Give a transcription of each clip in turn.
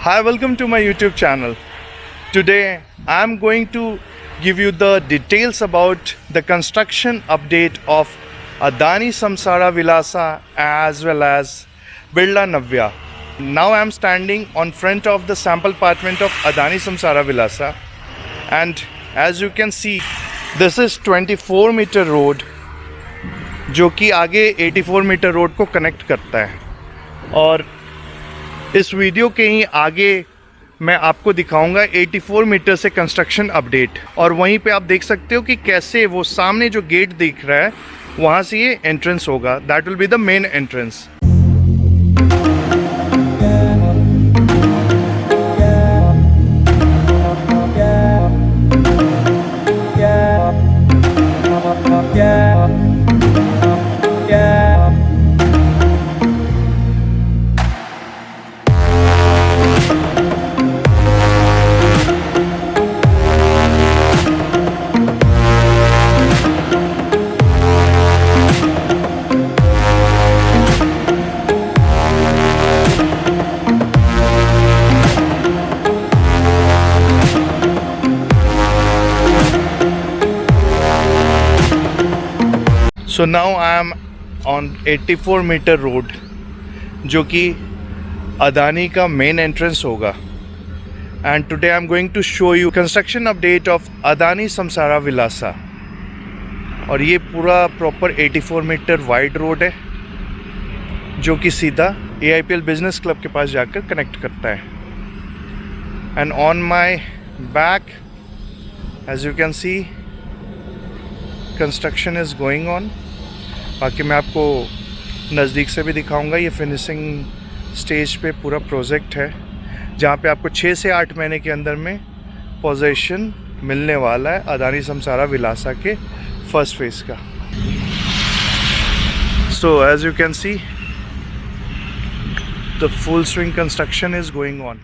Hi, welcome to my YouTube channel. Today I'm going to give you the details about the construction update of Adani Samsara Vilasa as well as Birla Navya. Now I'm standing on front of the sample apartment of Adani Samsara Vilasa, and as you can see this is 24 meter road जो कि आगे 84 metre road को connect करता है। और इस video के ही आगे मैं आपको दिखाऊंगा 84 मीटर से कंस्ट्रक्शन अपडेट, और वहीं पे आप देख सकते हो कि कैसे वो सामने जो गेट दिख रहा है वहाँ से ये एंट्रेंस होगा। That will be the main entrance. So now I am on 84 meter road जो कि अदानी का मेन एंट्रेंस होगा। And today I am going to show you construction update of Adani Samsara Vilasa. और ये पूरा प्रॉपर 84 मीटर वाइड रोड है जो कि सीधा AIPL बिजनेस क्लब के पास जाकर कनेक्ट करता है। And on my back as you can see construction is going on. बाकी मैं आपको नज़दीक से भी दिखाऊंगा। ये फिनिशिंग स्टेज पे पूरा प्रोजेक्ट है जहाँ पे आपको 6 से 8 महीने के अंदर में पोजीशन मिलने वाला है अदानी समसारा विलासा के फर्स्ट फेज़ का। So as you can see the full swing construction is going on.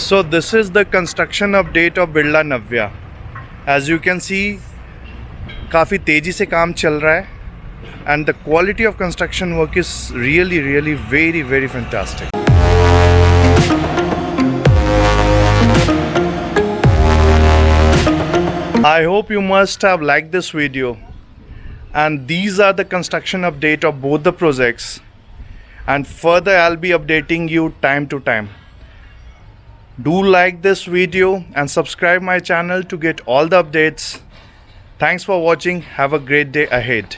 So this is the construction update of Birla Navya. As you can see काफ़ी तेज़ी से काम चल रहा है and the quality of construction work is really very fantastic. I hope you must have liked this video, and these are the construction update of both the projects, and further I'll be updating you time to time. Do like this video and subscribe my channel to get all the updates. Thanks for watching. Have a great day ahead.